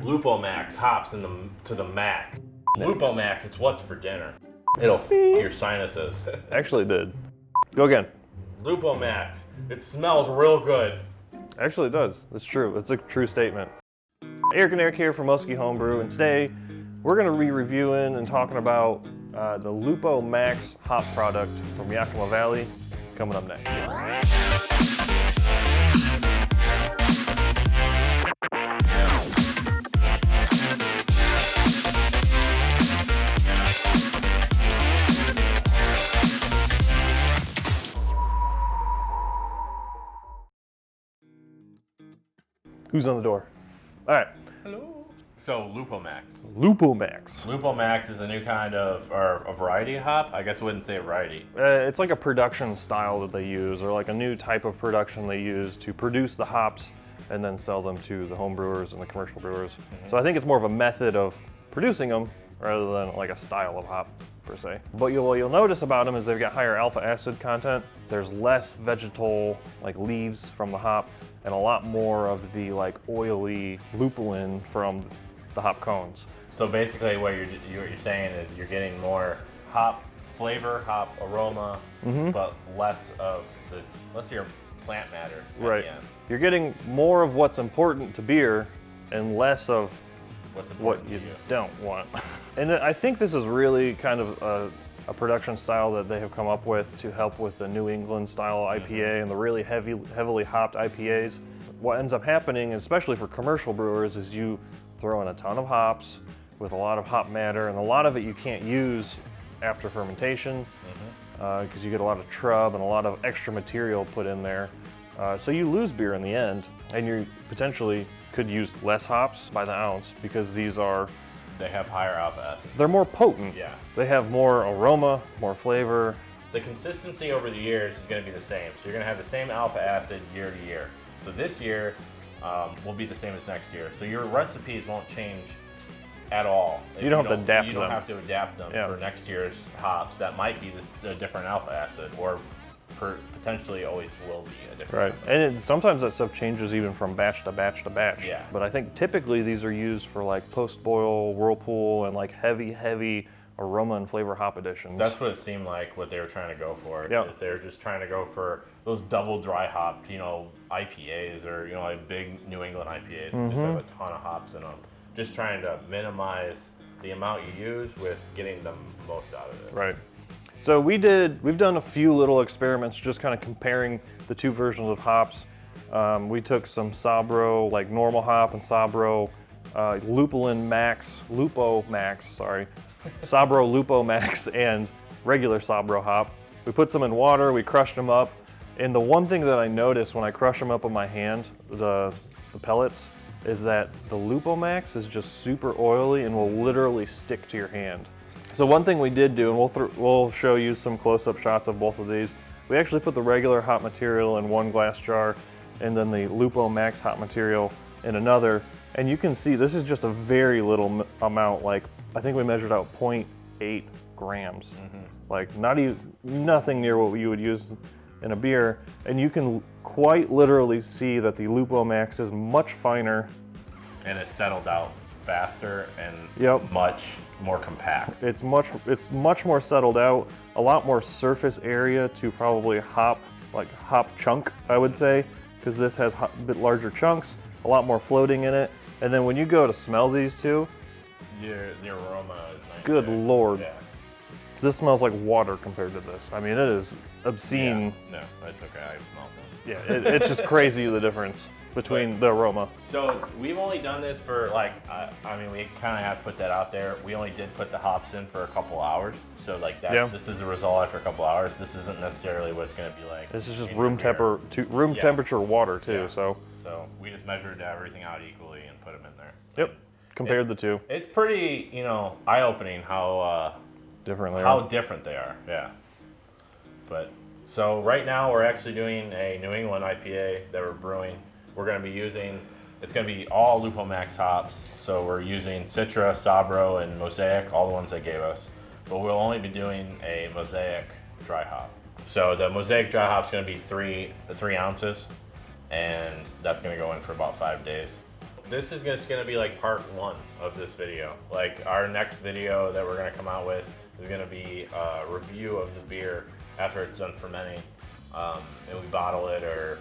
Lupo Max hops to the max. Lupo Max, it's what's for dinner. It'll your sinuses. Actually it did. Go again. Lupo Max, it smells real good. Actually it does. It's true. It's a true statement. Eric and Eric here from Moski Homebrew, and today we're going to be reviewing and talking about the Lupo Max hop product from Yakima Valley coming up next. Who's on the door? All right. Hello. So Lupo Max. Lupo Max. Lupo Max is a new kind of, or a variety of hop. I guess I wouldn't say a variety. It's like a production style that they use, or like a new type of production they use to produce the hops and then sell them to the home brewers and the commercial brewers. So I think it's more of a method of producing them rather than like a style of hop per se. But what you'll notice about them is they've got higher alpha acid content. There's less vegetal like leaves from the hop and a lot more of the like oily lupulin from the hop cones. So basically what you're saying is you're getting more hop flavor, hop aroma, but less of your plant matter at Right. the end. You're getting more of what's important to beer and less of what you don't want. And I think this is really kind of a production style that they have come up with to help with the New England style IPA and the really heavily hopped IPAs. What ends up happening, especially for commercial brewers, is you throw in a ton of hops with a lot of hop matter, and a lot of it you can't use after fermentation because you get a lot of trub and a lot of extra material put in there. So you lose beer in the end, and you potentially could use less hops by the ounce because they have higher alpha acid. They're more potent. Yeah. They have more aroma, more flavor. The consistency over the years is going to be the same. So you're going to have the same alpha acid year to year. So this year will be the same as next year. So your recipes won't change at all. You don't have to adapt them. You don't have to adapt them for next year's hops. That might be a different alpha acid, or potentially always will be a different. Right, and sometimes that stuff changes even from batch to batch to batch. Yeah. But I think typically these are used for like post-boil, whirlpool, and like heavy aroma and flavor hop additions. That's what it seemed like what they were trying to go for. Yep. Is they're just trying to go for those double dry hopped, IPAs, or like big New England IPAs. Just have a ton of hops in them. Just trying to minimize the amount you use with getting the most out of it. Right. So we've done a few little experiments just kind of comparing the two versions of hops. We took some Sabro, like normal hop, and Sabro Lupo Max, Sabro Lupo Max and regular Sabro hop. We put some in water, we crushed them up, and the one thing that I noticed when I crush them up with my hand, the pellets, is that the Lupo Max is just super oily and will literally stick to your hand. So one thing we did do, and we'll show you some close-up shots of both of these, we actually put the regular hop material in one glass jar and then the Lupo Max hop material in another. And you can see this is just a very little amount, like I think we measured out 0.8 grams. Like nothing near what you would use in a beer. And you can quite literally see that the Lupo Max is much finer. And it's settled out faster and much more compact. It's much more settled out, a lot more surface area to probably hop chunk, I would say, because this has a bit larger chunks, a lot more floating in it. And then when you go to smell these two, the aroma is nice. Good Lord. Yeah. This smells like water compared to this. I mean, it is obscene. Yeah. No, that's okay, I smelled them. Yeah, it's just crazy the difference between the aroma. So we've only done this for we kind of have to put that out there. We only did put the hops in for a couple hours. So this is a result after a couple hours. This isn't necessarily what it's going to be like. This is just room temperature water too. Yeah. So we just measured everything out equally and put them in there. Yep. Compared the two. It's pretty, eye-opening how different they are. Yeah. But so right now we're actually doing a New England IPA that we're brewing. We're going to be using, it's going to be all Lupo Max hops. So we're using Citra, Sabro, and Mosaic, all the ones they gave us. But we'll only be doing a Mosaic dry hop. So the Mosaic dry hop is going to be 3 ounces, and that's going to go in for about 5 days. This is just gonna be like part 1 of this video. Like our next video that we're gonna come out with is gonna be a review of the beer after it's done fermenting. And we bottle it, or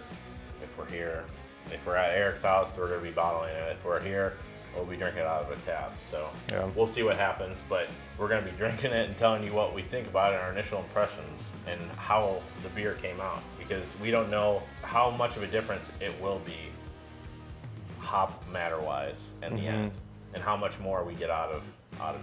if we're here, if we're at Eric's house, we're gonna be bottling it. If we're here, we'll be drinking it out of a tap. So Yeah. we'll see what happens, but we're gonna be drinking it and telling you what we think about it, our initial impressions, and how the beer came out, because we don't know how much of a difference it will be hop matter wise in the end, and how much more we get out of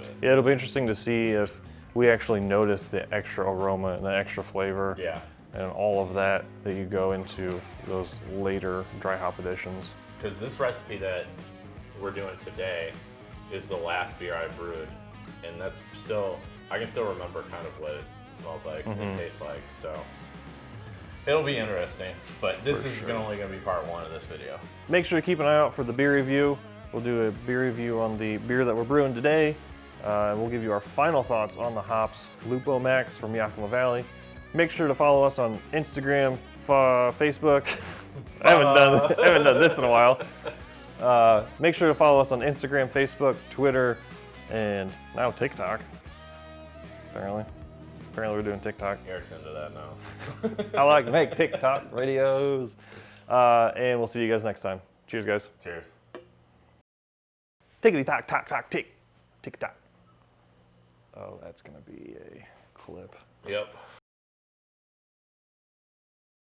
it. Yeah, it'll be interesting to see if we actually notice the extra aroma and the extra flavor. Yeah. And all of that you go into those later dry hop additions. Because this recipe that we're doing today is the last beer I brewed, and that's still, I can still remember kind of what it smells like, and tastes like, so it'll be interesting. But this is only going to be part 1 of this video. Make sure to keep an eye out for the beer review. We'll do a beer review on the beer that we're brewing today, and we'll give you our final thoughts on the hops Lupo Max from Yakima Valley. Make sure to follow us on Instagram, Facebook. I haven't done this in a while. Make sure to follow us on Instagram, Facebook, Twitter, and now TikTok. Apparently we're doing TikTok. Eric's into that now. I like to make TikTok videos. And we'll see you guys next time. Cheers, guys. Cheers. Tickety tock, tock, tock, tick. Tick tock. Oh, that's gonna be a clip. Yep.